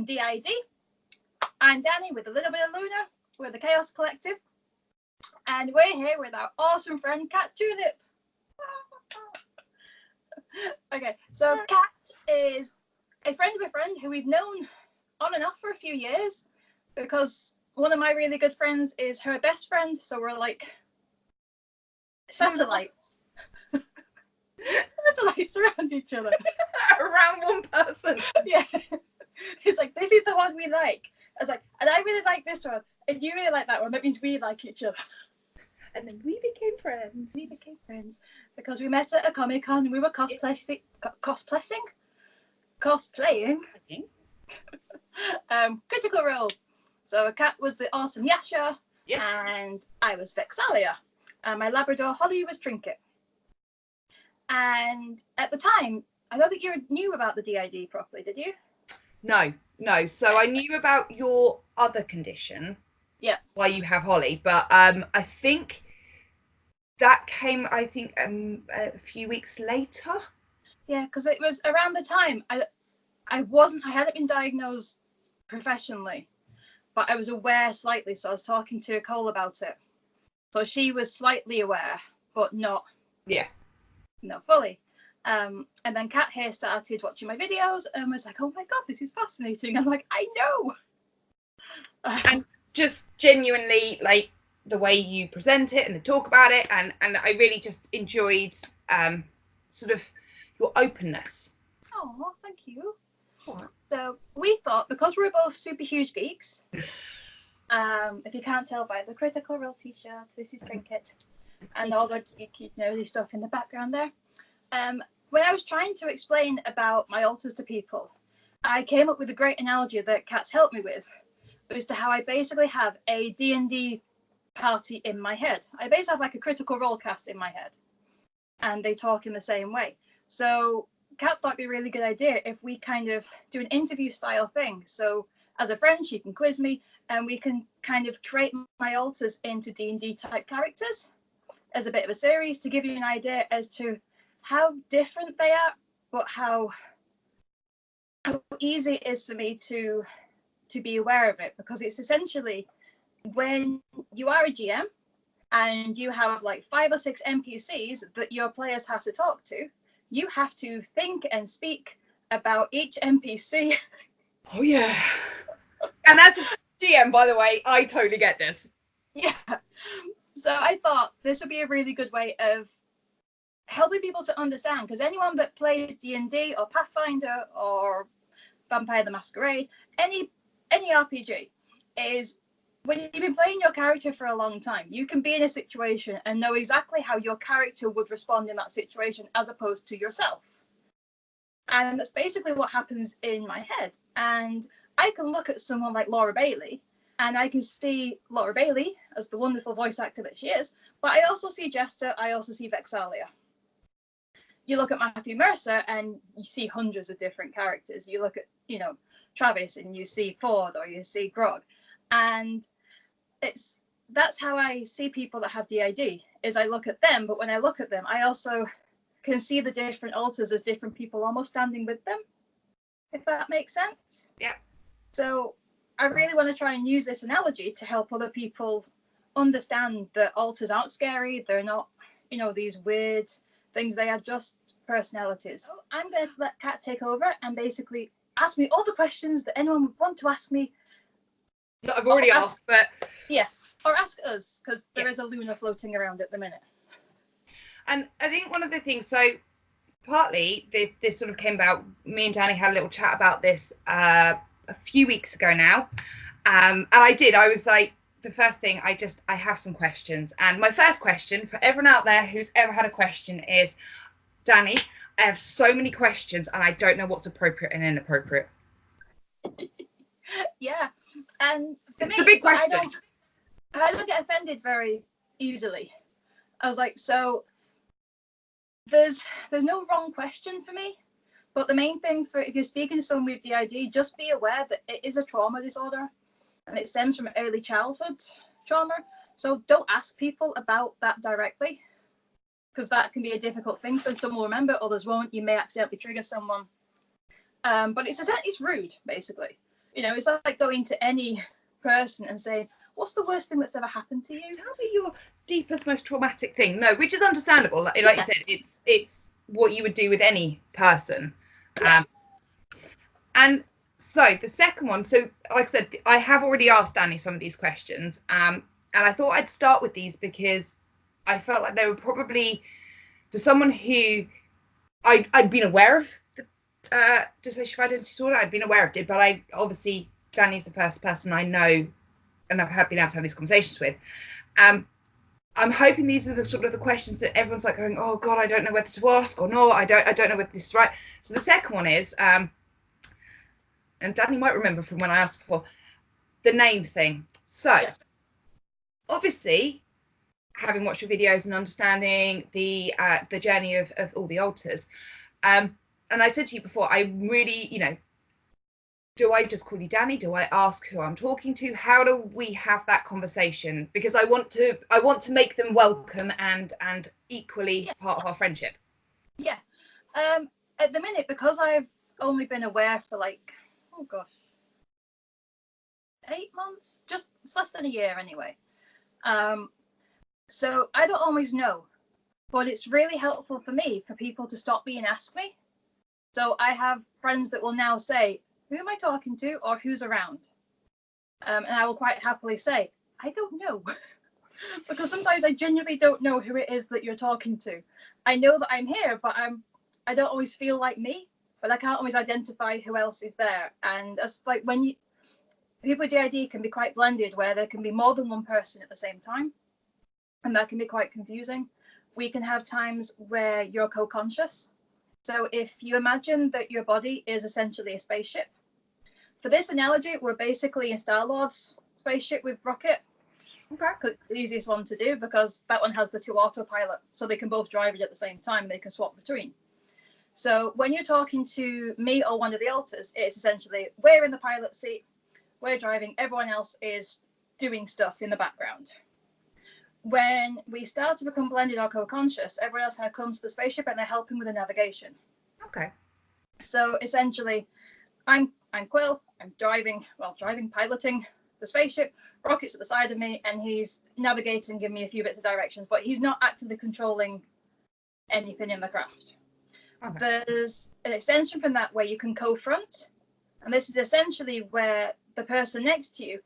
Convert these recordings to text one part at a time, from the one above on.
and DID. I'm Danni with a little bit of Luna. We're the Chaos Collective. And we're here with our awesome friend, Cat Tulip. Okay, so Cat is a friend of a friend who we've known on and off for a few years because one of my really good friends is her best friend, so we're like satellites. Satellites around each other. Around one person. Yeah. It's like, this is the one we like. I was like, and I really like this one, and you really like that one. That means we like each other. And then we became friends. We became friends because we met at a Comic-Con and we were cosplaying. Critical Role. So Kat was the awesome Yasha, yes, and I was Vexalia, and my Labrador Holly was Trinket. And at the time, I don't think you knew about the DID properly, did you? No. So I knew about your other condition. Yeah. Why you have Holly, but I think that came, a few weeks later. Yeah, because it was around the time I hadn't been diagnosed professionally, but I was aware slightly, so I was talking to Cole about it. So she was slightly aware, but not fully. And then Kat here started watching my videos and was like, oh my god, this is fascinating. I'm like, I know. And just genuinely, like, the way you present it and the talk about it, and I really just enjoyed sort of your openness. Oh, thank you. What? So we thought, because we're both super huge geeks, if you can't tell by the Critical Role t-shirt, this is Trinket, and all the geeky nerdy stuff in the background there. When I was trying to explain about my alters to people, I came up with a great analogy that Kat's helped me with, as to how I basically have a D&D party in my head. I basically have like a Critical Role cast in my head, and they talk in the same way. So Kat thought it'd be a really good idea if we kind of do an interview style thing. So as a friend, she can quiz me, and we can kind of create my alters into D&D type characters as a bit of a series to give you an idea as to how different they are, but how easy it is for me to be aware of it, because it's essentially when you are a GM and you have like 5 or 6 NPCs that your players have to talk to, you have to think and speak about each NPC. Oh yeah. And as a GM, by the way, I totally get this. Yeah. So I thought this would be a really good way of helping people to understand, because anyone that plays D&D or Pathfinder or Vampire the Masquerade, any RPG, is when you've been playing your character for a long time, you can be in a situation and know exactly how your character would respond in that situation as opposed to yourself. And that's basically what happens in my head. And I can look at someone like Laura Bailey, and I can see Laura Bailey as the wonderful voice actor that she is, but I also see Jester, I also see Vexalia. You look at Matthew Mercer and you see hundreds of different characters. You look at, Travis, and you see Ford, or you see Grog. And that's how I see people that have DID, is I look at them, but when I look at them, I also can see the different alters as different people almost standing with them, if that makes sense. Yeah. So I really want to try and use this analogy to help other people understand that alters aren't scary. They're not, these weird things. They are just personalities. So I'm going to let Kat take over and basically ask me all the questions that anyone would want to ask me. That I've already asked, but... Yeah, or ask us, because there is a Luna floating around at the minute. And I think one of the things, so partly this sort of came about, me and Danni had a little chat about this a few weeks ago now. And I was like, the first thing, I have some questions. And my first question for everyone out there who's ever had a question is, Danni, I have so many questions and I don't know what's appropriate and inappropriate. Yeah. And for me, it's a big question. I don't get offended very easily. I was like, so there's no wrong question for me, but the main thing for if you're speaking to someone with DID, just be aware that it is a trauma disorder and it stems from early childhood trauma. So don't ask people about that directly, because that can be a difficult thing. Some will remember, others won't. You may accidentally trigger someone. But it's rude, basically. You know, it's like going to any person and saying, what's the worst thing that's ever happened to you? Tell me your deepest, most traumatic thing. No, which is understandable. Like you said, it's what you would do with any person. Yeah. And so the second one, so like I said, I have already asked Danni some of these questions, and I thought I'd start with these because I felt like they were probably, for someone who I'd been aware of the dissociative identity disorder, I'd been aware of it, but I obviously, Danni's the first person I know and I've been able to have these conversations with. I'm hoping these are the sort of the questions that everyone's like going, oh God, I don't know whether to ask or not. I don't know whether this is right. So the second one is, and Danni might remember from when I asked before, the name thing. So obviously, having watched your videos and understanding the journey of all the alters, and I said to you before, I really, you know, do I just call you Danni? Do I ask who I'm talking to? How do we have that conversation? Because I want to make them welcome and equally part of our friendship. Yeah. At the minute, because I've only been aware for like, oh gosh, 8 months, just it's less than a year anyway. So I don't always know, but it's really helpful for me for people to stop me and ask me. So I have friends that will now say, who am I talking to or who's around? And I will quite happily say, I don't know. Because sometimes I genuinely don't know who it is that you're talking to. I know that I'm here, but I don't always feel like me, but I can't always identify who else is there. And it's like when people with DID can be quite blended, where there can be more than one person at the same time, and that can be quite confusing. We can have times where you're co-conscious. So if you imagine that your body is essentially a spaceship, for this analogy, we're basically in Star-Lord's spaceship with Rocket. Okay. It's the easiest one to do because that one has the 2 autopilot, so they can both drive it at the same time. They can swap between. So when you're talking to me or one of the alters, it's essentially we're in the pilot seat, we're driving, everyone else is doing stuff in the background. When we start to become blended or co-conscious, everyone else kind of comes to the spaceship and they're helping with the navigation. Okay. So essentially, I'm Quill. I'm piloting the spaceship. Rocket's at the side of me, and he's navigating, giving me a few bits of directions, but he's not actively controlling anything in the craft. Okay. There's an extension from that where you can co-front, and this is essentially where the person next to you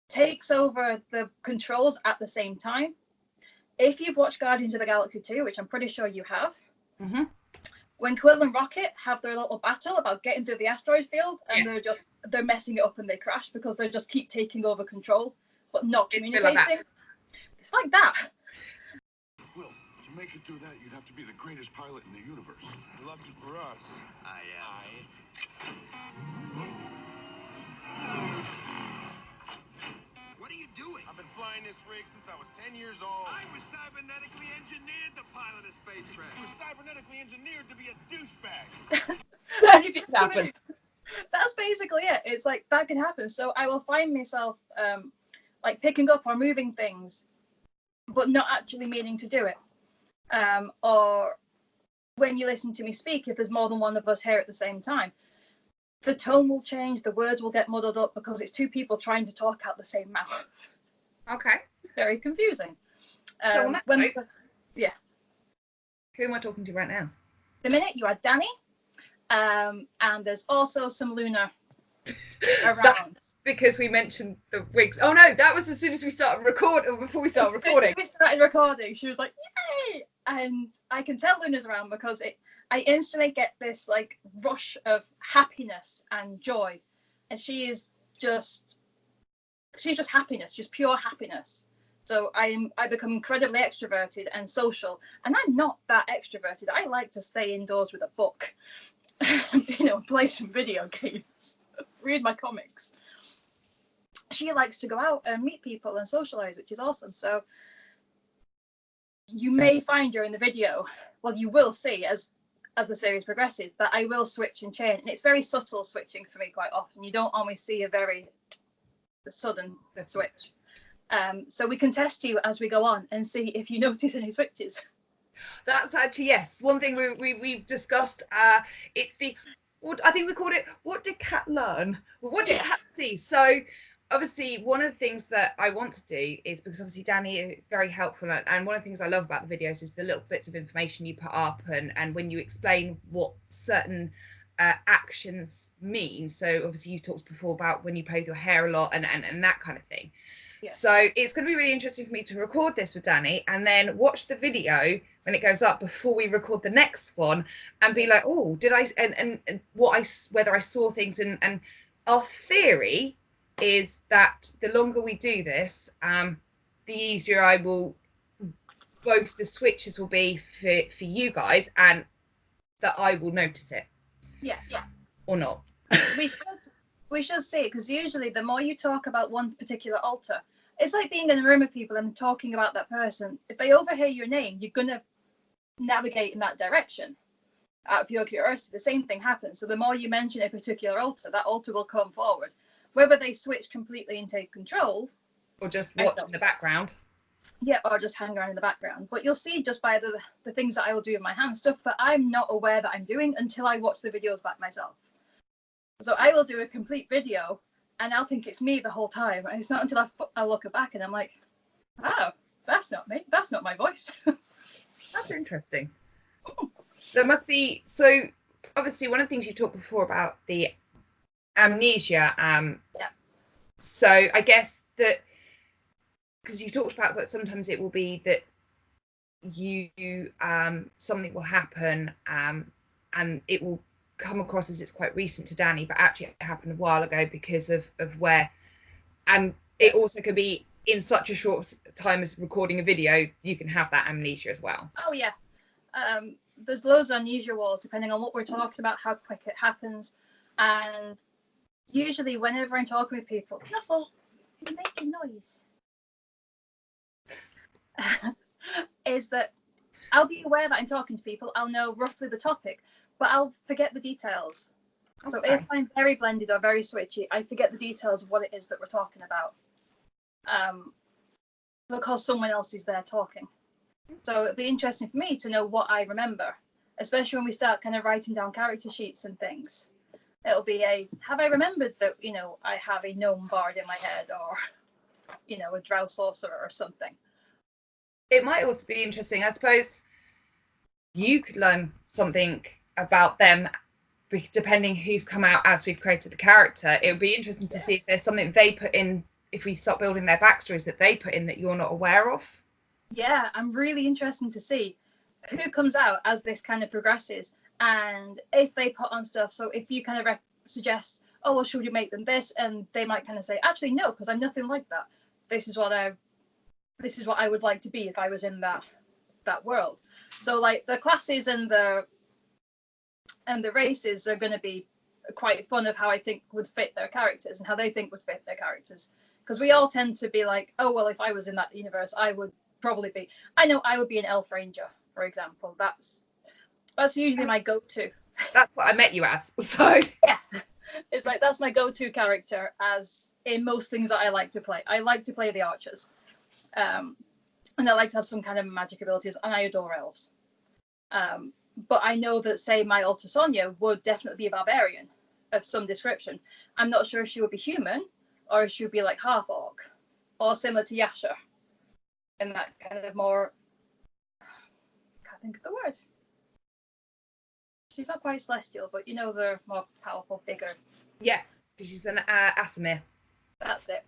takes over the controls at the same time. If you've watched Guardians of the Galaxy 2, which I'm pretty sure you have, when Quill and Rocket have their little battle about getting through the asteroid field, and they're messing it up and they crash because they just keep taking over control but not communicating. It's like that. Quill, to make it through that, you'd have to be the greatest pilot in the universe. Lucky for us, What are you doing? I've been flying this rig since I was 10 years old. I was cybernetically engineered to pilot a spacecraft. You were cybernetically engineered to be a douchebag. Anything's happened. That's basically it. It's like that can happen. So I will find myself like picking up or moving things, but not actually meaning to do it. Or when you listen to me speak, if there's more than one of us here at the same time, the tone will change, the words will get muddled up because it's 2 people trying to talk out the same mouth. Okay. Very confusing. So on that note, yeah. Who am I talking to right now? The minute you are Danni, and there's also some Luna around. That's because we mentioned the wigs. Oh no, that was as soon as we started recording, or before we started recording. We started recording, she was like, yay! And I can tell Luna's around because I instantly get this like rush of happiness and joy, and she's just happiness, just pure happiness. So I become incredibly extroverted and social, and I'm not that extroverted. I like to stay indoors with a book, play some video games, read my comics. She likes to go out and meet people and socialize, which is awesome. So you may find during the video, well, you will see as the series progresses, that I will switch and change, and it's very subtle switching for me quite often. You don't always see a very sudden switch. So we can test you as we go on and see if you notice any switches. That's actually, yes, one thing we've discussed. It's the what I think we called it, what did Cat learn? Well, what did Cat see? So obviously one of the things that I want to do is, because obviously Danni is very helpful, and one of the things I love about the videos is the little bits of information you put up, and when you explain what certain actions mean. So obviously you talked before about when you play with your hair a lot and that kind of thing. Yeah. So it's going to be really interesting for me to record this with Danni and then watch the video when it goes up before we record the next one and be like, oh, did I, and whether I saw things, and our theory is that the longer we do this, the easier both the switches will be for you guys, and that I will notice it. Yeah. Or not. We should see it, because usually the more you talk about one particular altar, it's like being in a room with people and talking about that person. If they overhear your name, you're going to navigate in that direction out of your curiosity. The same thing happens. So the more you mention a particular altar, that altar will come forward. Whether they switch completely and take control, or just watch in the background. Yeah, or just hang around in the background. But you'll see just by the things that I will do with my hands, stuff that I'm not aware that I'm doing until I watch the videos back myself. So I will do a complete video and I'll think it's me the whole time. And it's not until I look back and I'm like, oh, that's not me. That's not my voice. That's interesting. There must be, so obviously one of the things you talked before about the amnesia. Yeah. So I guess that, because you talked about that sometimes it will be that you something will happen and it will come across as it's quite recent to Danni, but actually it happened a while ago because of where, and it also could be in such a short time as recording a video, you can have that amnesia as well. Oh yeah. There's loads of unusuals depending on what we're talking about, how quick it happens, and usually whenever I'm talking with people, Nuffle, you're making noise. Is that I'll be aware that I'm talking to people, I'll know roughly the topic, but I'll forget the details. Okay. So if I'm very blended or very switchy, I forget the details of what it is that we're talking about. Because someone else is there talking. So it'd be interesting for me to know what I remember, especially when we start kind of writing down character sheets and things. It'll be have I remembered that, I have a gnome bard in my head, or, a drow sorcerer or something. It might also be interesting, I suppose you could learn something about them depending who's come out as we've created the character. It would be interesting to see if there's something they put in, if we start building their backstories, that they put in that you're not aware of. Yeah, I'm really interested to see who comes out as this kind of progresses, and if they put on stuff. So if you kind of suggest, oh, well, should you make them this, and they might kind of say, actually no, because I'm nothing like that. This is what I would like to be if I was in that world. So like the classes and the races are going to be quite fun of how I think would fit their characters and how they think would fit their characters, because we all tend to be like, oh well, if I was in that universe, I would probably be, I know I would be an elf ranger, for example. That's usually my go-to. That's what I met you as. So yeah, it's like that's my go-to character as in most things that I like to play. I like to play the archers, and I like to have some kind of magic abilities, and I adore elves. But I know that, say, my Alta Sonia would definitely be a barbarian of some description. I'm not sure if she would be human or if she would be like half orc or similar to Yasha in that kind of more, I can't think of the word. She's not quite celestial, but the more powerful, bigger. Yeah, because she's an Asimir. That's it.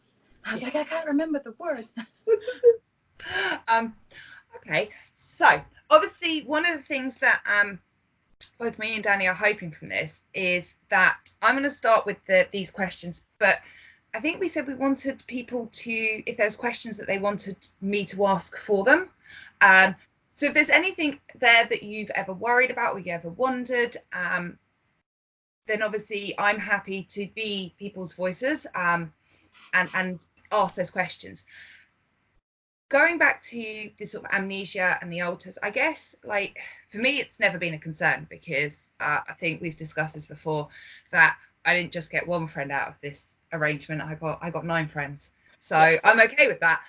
I was like, I can't remember the word. Okay, so obviously one of the things that both me and Danni are hoping from this is that I'm going to start with these questions, but I think we said we wanted people to, if there's questions that they wanted me to ask for them. So if there's anything there that you've ever worried about or you ever wondered, then obviously I'm happy to be people's voices and ask those questions. Going back to the sort of amnesia and the altars, I guess, like, for me, it's never been a concern because I think we've discussed this before, that I didn't just get one friend out of this arrangement. I got 9 friends. So yes. I'm okay with that.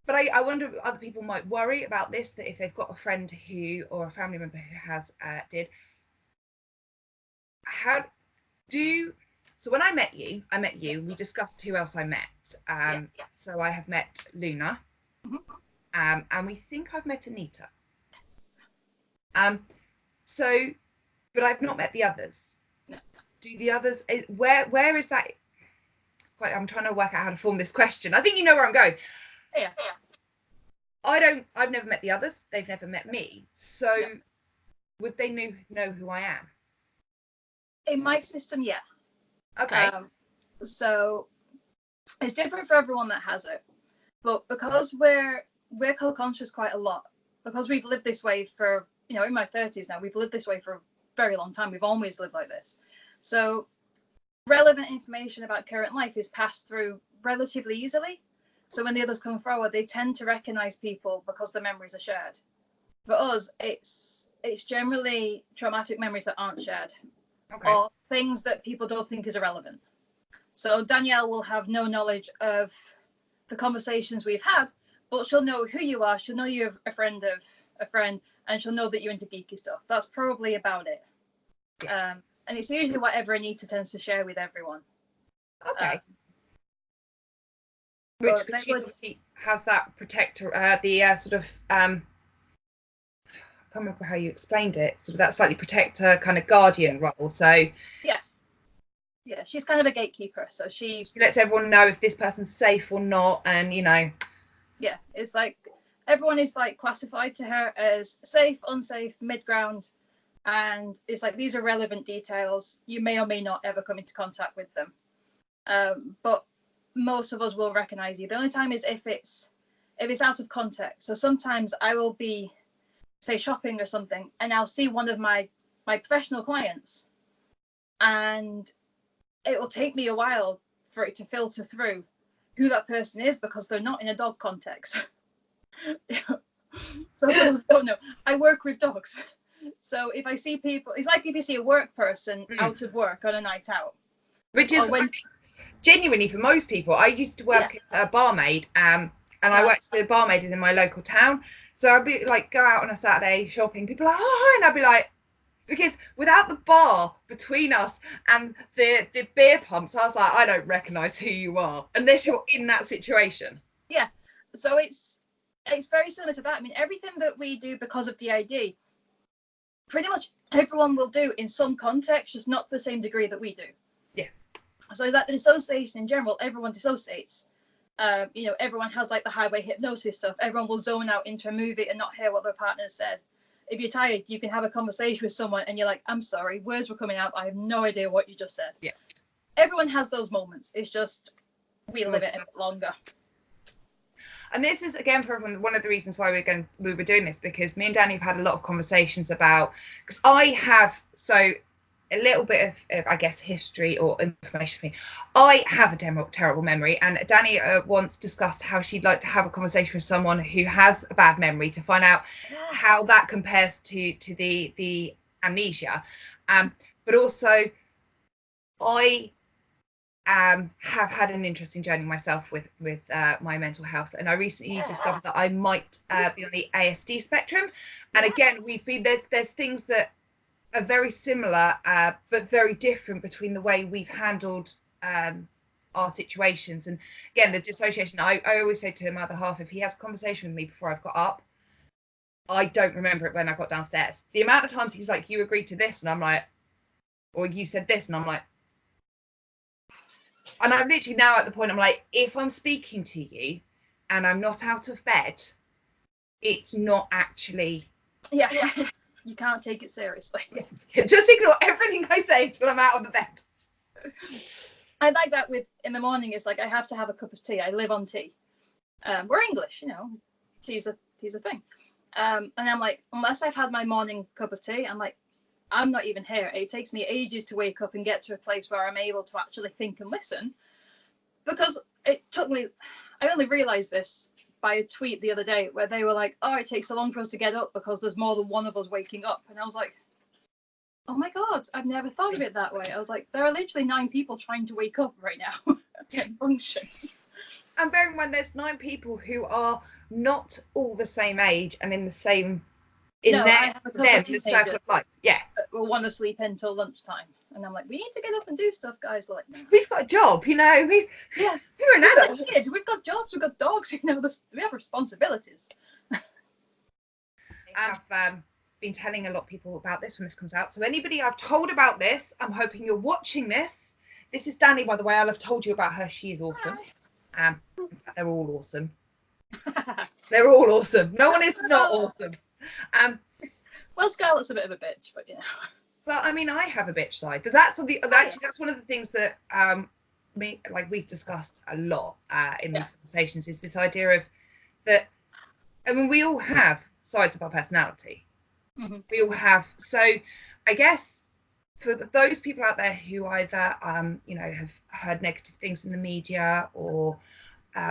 But I wonder if other people might worry about this, that if they've got a friend who, or a family member who has DID, So when I met you, we discussed who else I met. So I have met Luna, and we think I've met Anita. So, but I've not met the others. No. Do the others, where is that? I'm trying to work out how to form this question. I think you know where I'm going. Yeah. I've never met the others. They've never met me. So would they know who I am? In my system, yeah. Okay. So it's different for everyone that has it. But because we're co-conscious quite a lot, because we've lived this way for, in my 30s now, we've lived this way for a very long time. We've always lived like this. So relevant information about current life is passed through relatively easily. So when the others come forward, they tend to recognize people because the memories are shared. For us, it's generally traumatic memories that aren't shared, or things that people don't think is irrelevant. So Danielle will have no knowledge of the conversations we've had, but she'll know who you are. She'll know you're a friend of a friend, and she'll know that you're into geeky stuff. That's probably about it. Yeah. And it's usually whatever Anita tends to share with everyone. Okay. Which she obviously has that protector, sort of, I can't remember how you explained it, sort of that slightly protector kind of guardian role. So yeah, she's kind of a gatekeeper. So she lets everyone know if this person's safe or not, and Yeah, it's like everyone is like classified to her as safe, unsafe, mid-ground, and it's like these are relevant details. You may or may not ever come into contact with them, but most of us will recognize you. The only time is if it's out of context. So sometimes I will be, say, shopping or something, and I'll see one of my professional clients, and it will take me a while for it to filter through who that person is because they're not in a dog context. So I don't know. I work with dogs. So if I see people, it's like if you see a work person out of work on a night out. Which is genuinely for most people. I used to work as a barmaid, and I worked with barmaiders in my local town. So I'd be like, go out on a Saturday shopping. People are like, oh, hi, and I'd be like, because without the bar between us and the beer pumps, I was like, I don't recognise who you are unless you're in that situation. Yeah. So it's very similar to that. I mean, everything that we do because of DID, pretty much everyone will do in some context, just not to the same degree that we do. Yeah. So that the dissociation in general, everyone dissociates. Everyone has like the highway hypnosis stuff. Everyone will zone out into a movie and not hear what their partner said. If you're tired, you can have a conversation with someone and you're like, I'm sorry, words were coming out. I have no idea what you just said. Yeah. Everyone has those moments. It's just we live it a bit longer. And this is, again, for everyone, one of the reasons why we were doing this, because me and Danni have had a lot of conversations about, because I have, so a little bit of I guess, history or information for me. I have a terrible memory, and Danni once discussed how she'd like to have a conversation with someone who has a bad memory to find out how that compares to the amnesia. But also, I have had an interesting journey myself with my mental health, and I recently discovered that I might be on the ASD spectrum. And again, there's things that are very similar but very different between the way we've handled our situations. And again, the dissociation, I always say to my other half, if he has a conversation with me before I've got up, I don't remember it when I got downstairs. The amount of times he's like, you agreed to this, and I'm like, or you said this, and I'm like, and I'm literally now at the point, I'm like, if I'm speaking to you and I'm not out of bed, it's not actually... Yeah. You can't take it seriously. Just ignore everything I say till I'm out of the bed. I like that with in the morning. It's like I have to have a cup of tea. I live on tea. We're English, tea's a thing. And I'm like, unless I've had my morning cup of tea, I'm like, I'm not even here. It takes me ages to wake up and get to a place where I'm able to actually think and listen. Because it took me, I only realised this by a tweet the other day where they were like, oh, it takes so long for us to get up because there's more than one of us waking up. And I was like, oh my God, I've never thought of it that way. I was like, there are literally 9 people trying to wake up right now and function. And bearing in mind, there's 9 people who are not all the same age and in the same in No, I have a couple them of the circle teenagers of life. Yeah. that will want to sleep until lunchtime. And I'm like, we need to get up and do stuff, guys. They're like, no. We've got a job, you know. Yeah. We're an We've got adult. kids, we've got jobs, we've got dogs, you know, we have responsibilities. I have been telling a lot of people about this when this comes out. So anybody I've told about this, I'm hoping you're watching this. This is Danni, by the way. I'll have told you about her. She is awesome. In fact, they're all awesome. They're all awesome. No one is not awesome. Well, Scarlett's a bit of a bitch, but you know. Well, I mean, I have a bitch side. That's one of the things that we've discussed a lot in these conversations, is this idea of that. I mean, we all have sides of our personality. Mm-hmm. We all have. So I guess for those people out there who either have heard negative things in the media or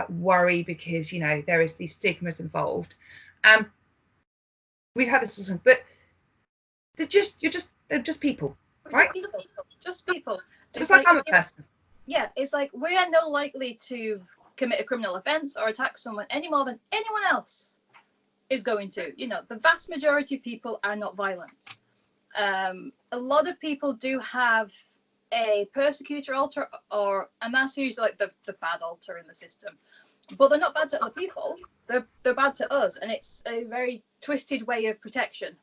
worry because there is these stigmas involved, we've had this discussion, but they're just people, right? Just people. Just like I'm a person. Yeah, it's like we are no likely to commit a criminal offence or attack someone any more than anyone else is going to. The vast majority of people are not violent. A lot of people do have a persecutor alter, and that's usually like the bad alter in the system. But they're not bad to other people. They're bad to us, and it's a very twisted way of protection.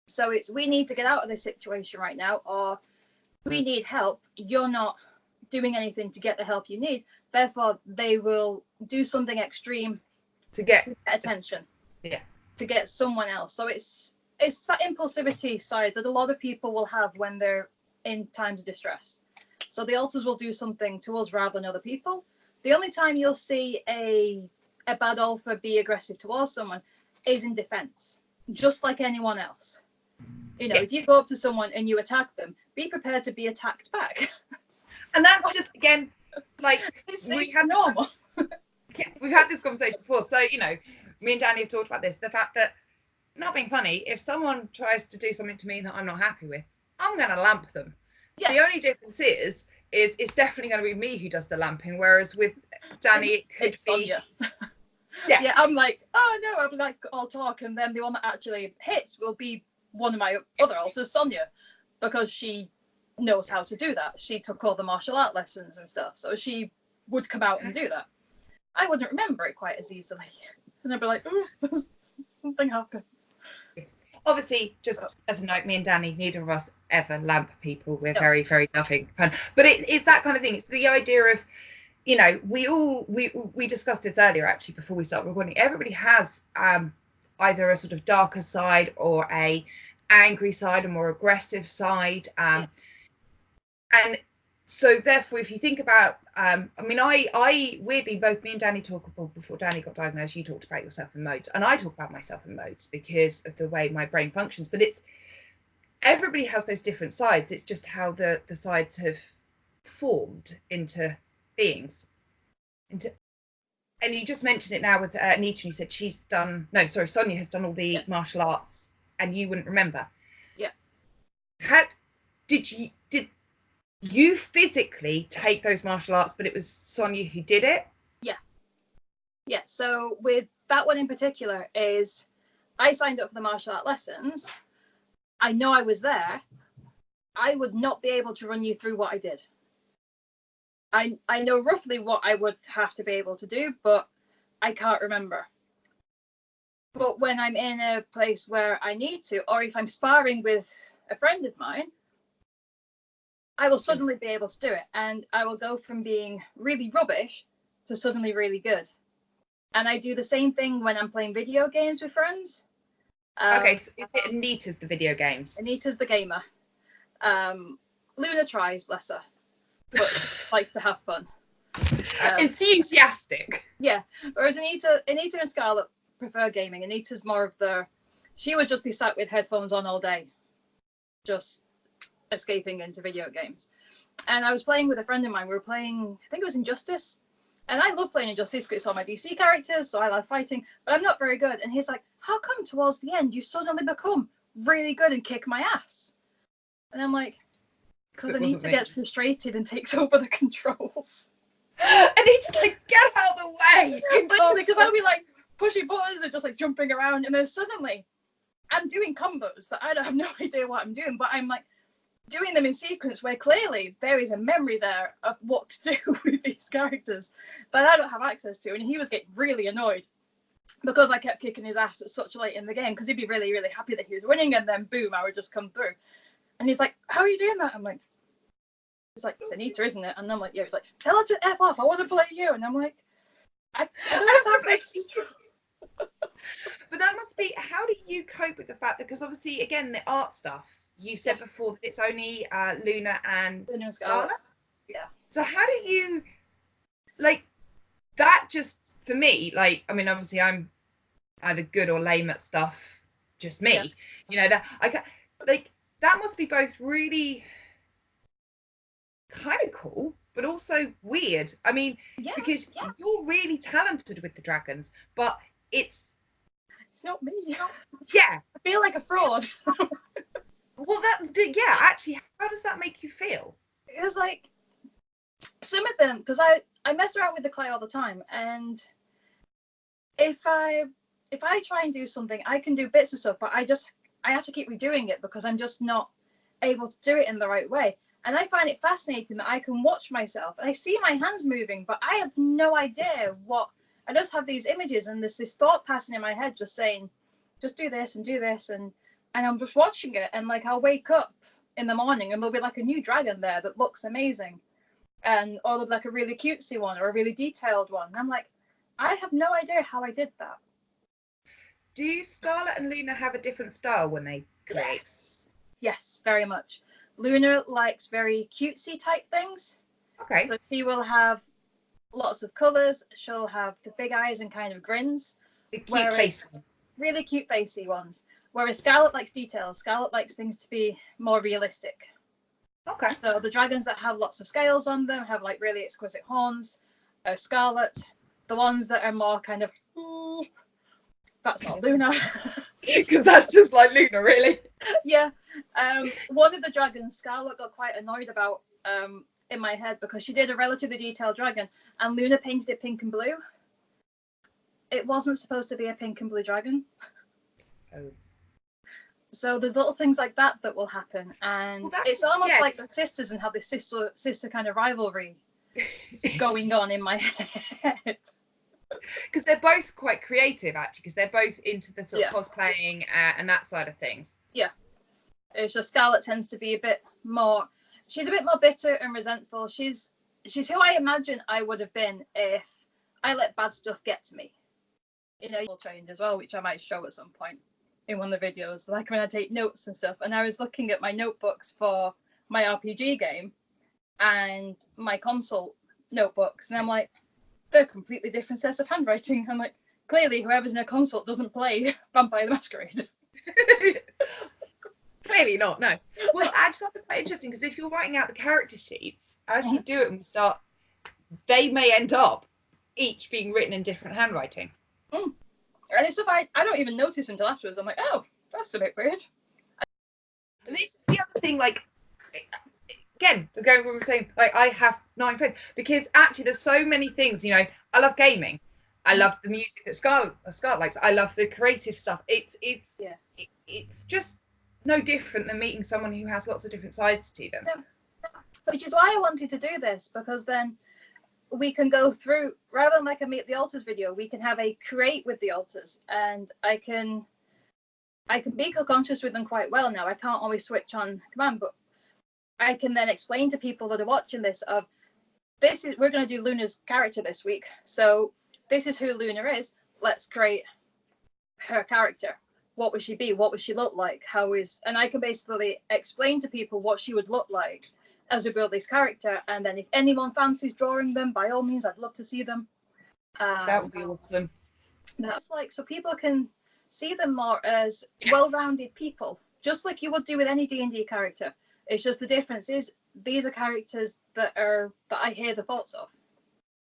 So it's, we need to get out of this situation right now, or we need help. You're not doing anything to get the help you need. Therefore, they will do something extreme to get attention. Yeah. To get someone else. So it's that impulsivity side that a lot of people will have when they're in times of distress. So the alters will do something to us rather than other people. The only time you'll see a bad alpha be aggressive towards someone is in defense, just like anyone else. If you go up to someone and you attack them, be prepared to be attacked back. And that's just, again, like, it's normal. We've had this conversation before. So, me and Danni have talked about this, the fact that, not being funny, if someone tries to do something to me that I'm not happy with, I'm going to lamp them. Yeah. The only difference is it's definitely going to be me who does the lamping, whereas with Danni, it could be... Sonia. Yeah, I'm like, oh no, I'm like, I'll talk, and then the one that actually hits will be one of my other alters, Sonia, because she knows how to do that. She took all the martial art lessons and stuff, so she would come out and do that. I wouldn't remember it quite as easily, and I'd be like, oh, something happened. Obviously, just as a note, me and Danni, neither of us ever lamp people. We're very, very loving. But it's that kind of thing. It's the idea of, we discussed this earlier, actually, before we start recording. Everybody has either a sort of darker side or a angry side, a more aggressive side. And so therefore, if you think about, I weirdly, both me and Danni talk about, before Danni got diagnosed, you talked about yourself in modes, and I talk about myself in modes because of the way my brain functions. But everybody has those different sides. It's just how the sides have formed into beings. And you just mentioned it now with Anita, and you said Sonia has done all the martial arts, and you wouldn't remember. Yeah. Did you physically take those martial arts, but it was Sonia who did it? Yeah, so with that one in particular is I signed up for the martial art lessons. I know I was there. I would not be able to run you through what I did. I know roughly what I would have to be able to do, but I can't remember. But when I'm in a place where I need to, or if I'm sparring with a friend of mine, I will suddenly be able to do it, and I will go from being really rubbish to suddenly really good. And I do the same thing when I'm playing video games with friends. Okay, so is it Anita's the video games? Anita's the gamer. Luna tries, bless her, but likes to have fun. Enthusiastic. Yeah, whereas Anita and Scarlett prefer gaming. Anita's more of she would just be sat with headphones on all day, just escaping into video games. And I was playing with a friend of mine. We were playing, I think it was Injustice, and I love playing Injustice because it's all my DC characters, so I love fighting, but I'm not very good. And he's like, how come towards the end you suddenly become really good and kick my ass? And I'm like, because Anita gets frustrated and takes over the controls. And he's like, get out of the way. Literally, because I'll be like pushing buttons and just like jumping around, and then suddenly I'm doing combos that I don't have no idea what I'm doing, but I'm like doing them in sequence where clearly there is a memory there of what to do with these characters that I don't have access to. And he was getting really annoyed because I kept kicking his ass at such late in the game, because he'd be really, really happy that he was winning, and then boom, I would just come through. And he's like, how are you doing that? I'm like, it's like, it's Anita, isn't it? And I'm like, yeah. He's like, tell her to F off, I want to play you. And I'm like, I don't know how to. But that must be, how do you cope with the fact that, because obviously, again, the art stuff, you said before that it's only Luna and Scarlet. Yeah. So how do you, like, that just, for me, like, I mean, obviously I'm either good or lame at stuff, just me. Yeah. You know, that I can, like, that must be both really kind of cool, but also weird. I mean, because you're really talented with the dragons, but it's not me. Yeah. I feel like a fraud. Well, actually, how does that make you feel? It was like, some of them, because I mess around with the clay all the time, and if I try and do something, I can do bits of stuff, but I have to keep redoing it because I'm just not able to do it in the right way. And I find it fascinating that I can watch myself and I see my hands moving, but I have no idea what. I just have these images and there's this thought passing in my head just saying, just do this, and I'm just watching it, and like I'll wake up in the morning and there'll be like a new dragon there that looks amazing, and or there'll be like a really cutesy one or a really detailed one. And I'm like, I have no idea how I did that. Do Scarlet and Luna have a different style when they create? Yes, very much. Luna likes very cutesy type things. Okay. So she will have lots of colours. She'll have the big eyes and kind of grins. The cute face. Really cute facey ones. Whereas Scarlet likes details. Scarlet likes things to be more realistic. Okay. So the dragons that have lots of scales on them have like really exquisite horns. Scarlet. The ones that are more kind of, that's not Luna. Because that's just like Luna, really. Yeah. One of the dragons, Scarlet got quite annoyed about in my head because she did a relatively detailed dragon and Luna painted it pink and blue. It wasn't supposed to be a pink and blue dragon. Oh. So there's little things like that will happen, and it's almost like the sisters and have this sister kind of rivalry going on in my head. Because they're both quite creative, actually, because they're both into the sort of cosplaying and that side of things. Yeah. It's just Scarlet tends to be a bit more bitter and resentful. She's who I imagine I would have been if I let bad stuff get to me. You know, trained as well, which I might show at some point in one of the videos, like when I take notes and stuff. And I was looking at my notebooks for my RPG game and my console notebooks, and I'm like, they're completely different sets of handwriting. I'm like, clearly whoever's in a console doesn't play Vampire the Masquerade. Clearly not, no. Well, actually, that's quite interesting, because if you're writing out the character sheets, as you do it and start, they may end up each being written in different handwriting. And it's stuff I don't even notice until afterwards. I'm like, oh, that's a bit weird. And this is the other thing, like, again, going what we were saying, like, I have 9 friends, because actually there's so many things, you know. I love gaming. I love the music that Scarlet likes. I love the creative stuff. It's just no different than meeting someone who has lots of different sides to them. Yeah. Which is why I wanted to do this, because then we can go through, rather than like a Meet the Alters video, we can have a create with the Alters, and I can be co-conscious with them quite well now. I can't always switch on command, but I can then explain to people that are watching this of, we're going to do Luna's character this week, so this is who Luna is. Let's create her character. What would she be? What would she look like? And I can basically explain to people what she would look like as we build this character. And then if anyone fancies drawing them, by all means, I'd love to see them. That would be awesome. That's like, so people can see them more as well-rounded people, just like you would do with any D&D character. It's just the difference is these are characters that I hear the thoughts of.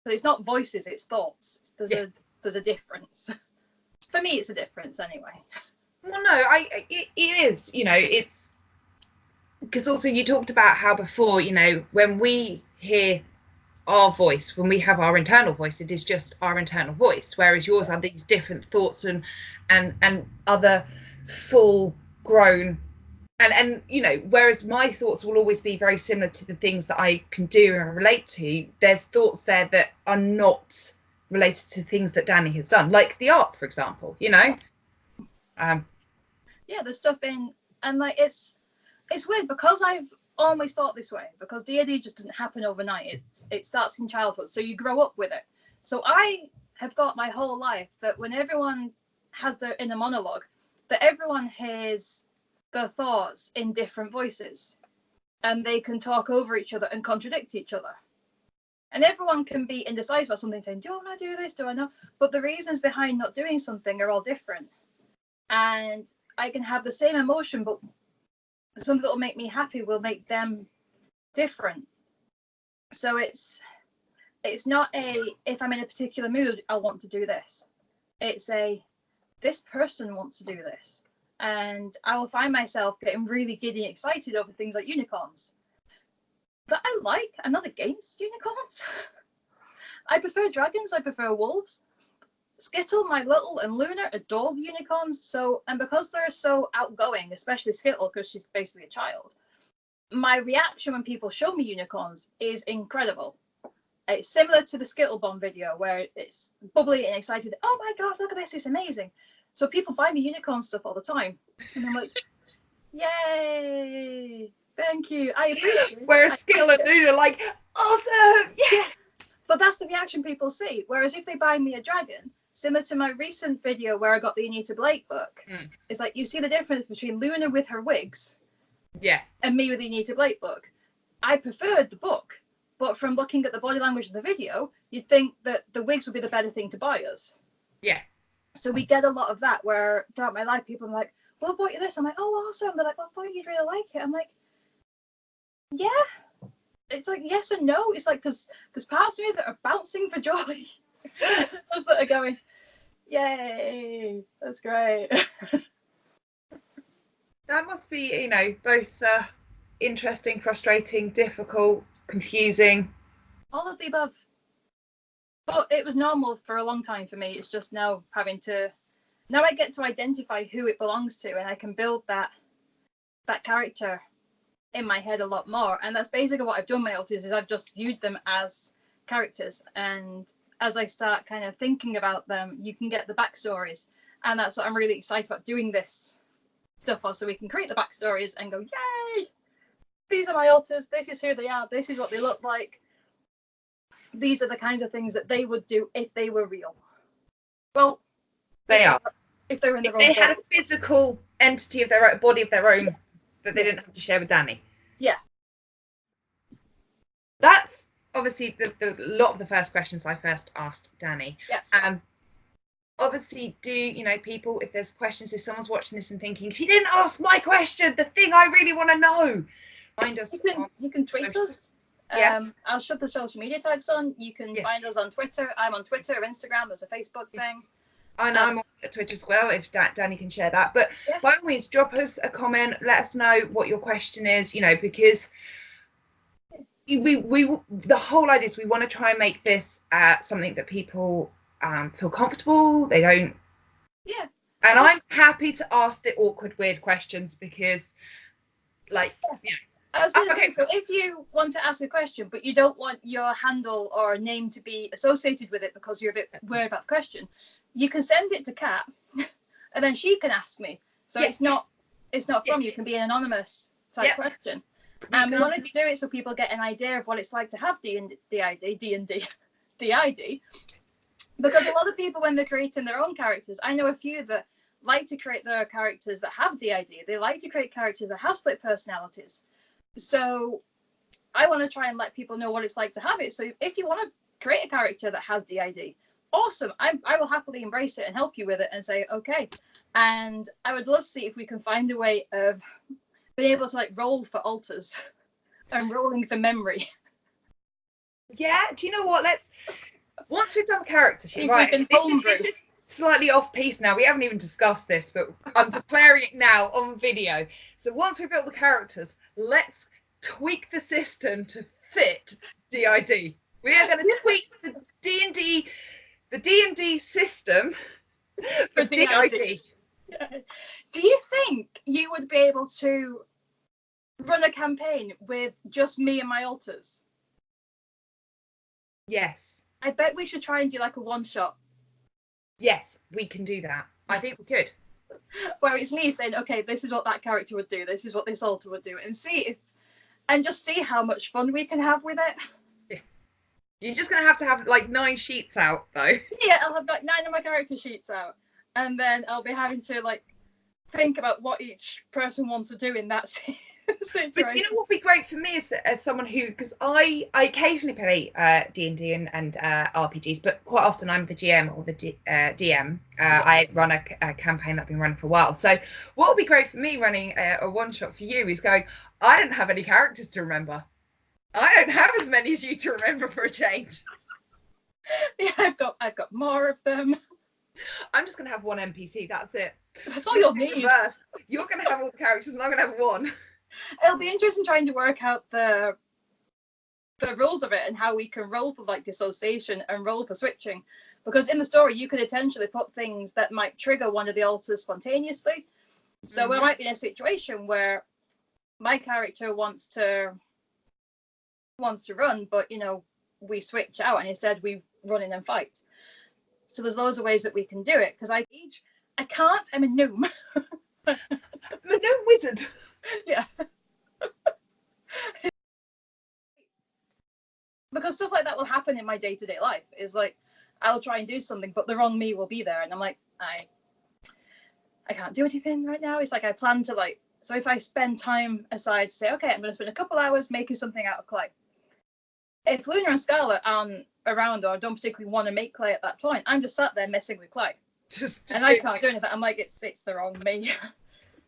But it's not voices, it's thoughts. There's a difference. For me, it's a difference anyway. Well, no, it is, you know, it's because also you talked about how before, you know, when we hear our voice, when we have our internal voice, it is just our internal voice, whereas yours are these different thoughts and other full grown, and you know, whereas my thoughts will always be very similar to the things that I can do and relate to, there's thoughts there that are not related to things that Danni has done, like the art, for example, you know. Yeah, the stuff in, and like it's weird because I've always thought this way, because DID just doesn't happen overnight. It starts in childhood, so you grow up with it. So I have thought my whole life that when everyone has their inner monologue, that everyone hears their thoughts in different voices, and they can talk over each other and contradict each other. And everyone can be indecisive about something, saying, do I want to do this? Do I not? But the reasons behind not doing something are all different. And I can have the same emotion, but something that will make me happy will make them different. So it's not a, if I'm in a particular mood, I want to do this. It's a, this person wants to do this. And I will find myself getting really giddy and excited over things like unicorns. That I like. I'm not against unicorns. I prefer dragons. I prefer wolves. Skittle, my little, and Luna adore the unicorns. So, and because they're so outgoing, especially Skittle, because she's basically a child, my reaction when people show me unicorns is incredible. It's similar to the Skittle Bomb video where it's bubbly and excited. Oh my God, look at this, it's amazing. So people buy me unicorn stuff all the time. And I'm like, yay, thank you. I appreciate it. Whereas Skittle and Luna are like, awesome, yeah. But that's the reaction people see. Whereas if they buy me a dragon, similar to my recent video where I got the Anita Blake book, it's like you see the difference between Luna with her wigs, yeah, and me with the Anita Blake book. I preferred the book, but from looking at the body language of the video, you'd think that the wigs would be the better thing to buy us. Yeah. So we get a lot of that where throughout my life people are like, well, I bought you this. I'm like, oh, awesome. They're like, well, I thought you'd really like it. I'm like, yeah. It's like yes and no. It's like because there's parts of me that are bouncing for joy. Those that are going, yay, that's great. That must be, you know, both interesting, frustrating, difficult, confusing. All of the above. But it was normal for a long time for me. It's just now having to, now I get to identify who it belongs to, and I can build that character in my head a lot more. And that's basically what I've done with my autism, is I've just viewed them as characters. And as I start kind of thinking about them, you can get the backstories. And that's what I'm really excited about doing this stuff for, so we can create the backstories and go, yay! These are my alters, this is who they are, this is what they look like. These are the kinds of things that they would do if they were real. Well, they are. If they were in their own they body. had a physical entity of their own, body of their own, that they didn't have to share with Danni. Yeah. That's obviously the lot of the first questions I first asked Danni. Yeah. Obviously, do, you know, people, if there's questions, if someone's watching this and thinking, she didn't ask my question, the thing I really want to know, find us. You can tweet us. Yeah. I'll shove the social media tags on. You can find us on Twitter. I'm on Twitter, Instagram. There's a Facebook thing. And I'm on Twitter as well, if Danni can share that. But by all means, drop us a comment. Let us know what your question is, you know, because we the whole idea is we want to try and make this something that people feel comfortable. They don't. Yeah. And I'm happy to ask the awkward, weird questions because, like, you know. I was going to say, so if you want to ask a question, but you don't want your handle or name to be associated with it because you're a bit worried about the question, you can send it to Kat, and then she can ask me. So it's not from you. It can be an anonymous type question. And we wanted to do it so people get an idea of what it's like to have DID, because a lot of people, when they're creating their own characters, I know a few that like to create their characters that have DID. They like to create characters that have split personalities. So I want to try and let people know what it's like to have it. So if you want to create a character that has DID, awesome. I will happily embrace it and help you with it and say, okay. And I would love to see if we can find a way of being able to like roll for alters and rolling for memory. Yeah, do you know what? Once we've done character sheet, right? This is slightly off piece now. We haven't even discussed this, but I'm declaring it now on video. So once we've built the characters, let's tweak the system to fit DID. We are going to tweak the D&D system for DID. Yeah. Do you think you would be able to run a campaign with just me and my alters? Yes. I bet we should try and do like a one shot. Yes, we can do that. I think we could. Where it's me saying, okay, this is what that character would do, this is what this alter would do, and just see how much fun we can have with it. Yeah. You're just gonna have to have like 9 sheets out though. Yeah, I'll have like 9 of my character sheets out, and then I'll be having to like think about what each person wants to do in that situation. But you know what would be great for me as someone who, because I occasionally play D&D and RPGs, but quite often I'm the GM or the DM. I run a campaign that I've been running for a while. So what would be great for me running a one shot for you is going, I don't have any characters to remember. I don't have as many as you to remember for a change. Yeah, I've got more of them. I'm just gonna have one NPC. That's it. That's all you'll need. Reverse. You're gonna have all the characters, and I'm gonna have one. It'll be interesting trying to work out the rules of it and how we can roll for like dissociation and roll for switching, because in the story you could potentially put things that might trigger one of the alters spontaneously. So we might be in a situation where my character wants to run, but you know, we switch out and instead we run in and fight. So there's loads of ways that we can do it, because I can't, I'm a gnome. I'm a gnome wizard. Yeah. Because stuff like that will happen in my day-to-day life. Is like I'll try and do something, but the wrong me will be there, and I'm like, I can't do anything right now. It's like I plan to like, so if I spend time aside to say, okay, I'm going to spend a couple hours making something out of clay. If Luna and Scarlet aren't around or don't particularly want to make clay at that point, I'm just sat there messing with clay. And I can't do anything. I'm like, it's the wrong me.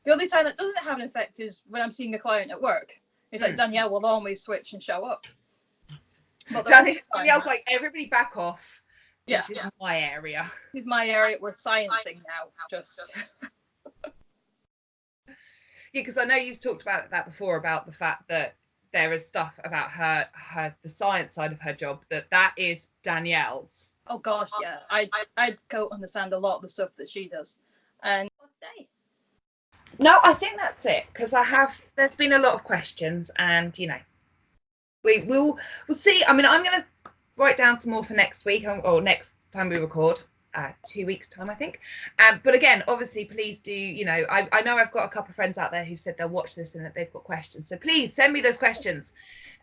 The only time that doesn't have an effect is when I'm seeing a client at work. It's like Danielle will always switch and show up. But Danielle's like, everybody back off. Yeah, this is my area. This is my area. We're sciencing now. Just. Yeah, because I know you've talked about that before, about the fact that there is stuff about her the science side of her job that is Danielle's. Oh gosh, yeah. I don't understand a lot of the stuff that she does. And no, I think that's it, because there's been a lot of questions, and you know, we'll see. I mean, I'm going to write down some more for next week, or next time we record, 2 weeks time, I think. But again, obviously, please do, you know, I know I've got a couple of friends out there who said they'll watch this and that they've got questions. So please send me those questions.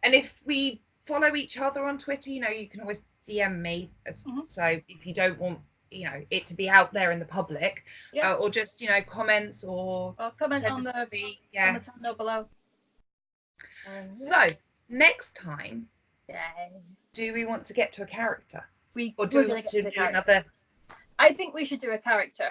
And if we follow each other on Twitter, you know, you can always DM me. So if you don't want, you know, it to be out there in the public, or just, you know, comments or comment on the channel below. So next time, do we want to get to a character? Or do we want to do another? I think we should do a character,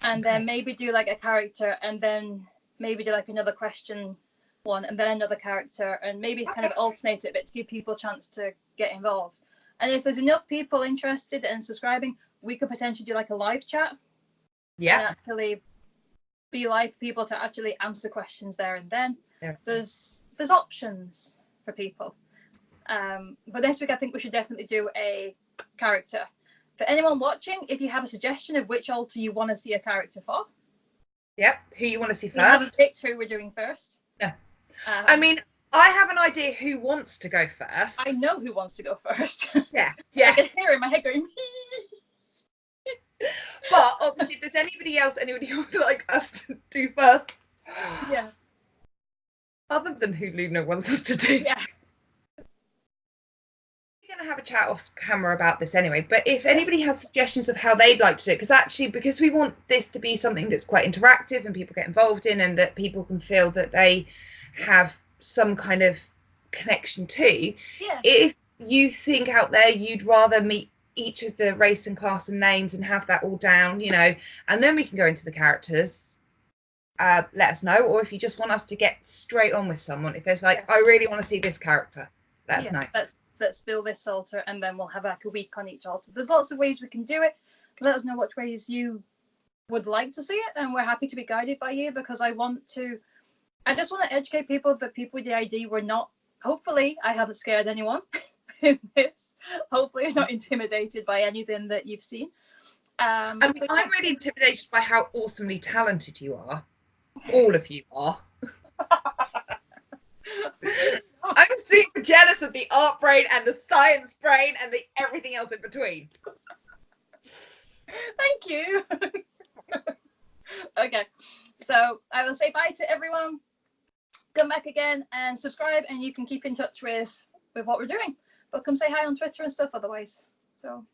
and then maybe do like a character, and then maybe do like another question one, and then another character, and maybe kind of alternate it a bit to give people a chance to get involved. And if there's enough people interested in subscribing, we could potentially do like a live chat. Yeah. And actually be live for people to actually answer questions there and then. Yeah. There's options for people. But this week I think we should definitely do a character. For anyone watching, if you have a suggestion of which alter you want to see a character for. Yep. Who you want to see first? We haven't picked who we're doing first. No. I mean, I have an idea who wants to go first. I know who wants to go first. Yeah. I can hear in my head going. But obviously, if there's anybody who would like us to do first. Yeah. Other than who Luna wants us to do. Yeah. We're going to have a chat off camera about this anyway, but if anybody has suggestions of how they'd like to do it, because we want this to be something that's quite interactive and people get involved in, and that people can feel that they have some kind of connection to. If you think out there you'd rather meet each of the race and class and names and have that all down, you know, and then we can go into the characters, let us know. Or if you just want us to get straight on with someone, if there's like, I really want to see this character, let us know. Let's fill this altar, and then we'll have like a week on each altar. There's lots of ways we can do it. Let us know which ways you would like to see it, and we're happy to be guided by you, because I just want to educate people that people with DID were not, hopefully I haven't scared anyone in this. Hopefully you're not intimidated by anything that you've seen. I mean, So, I'm really intimidated by how awesomely talented you are. All of you are. I'm super jealous of the art brain and the science brain and the everything else in between. Thank you. Okay, so I will say bye to everyone. Come back again and subscribe, and you can keep in touch with what we're doing. But come say hi on Twitter and stuff otherwise. So.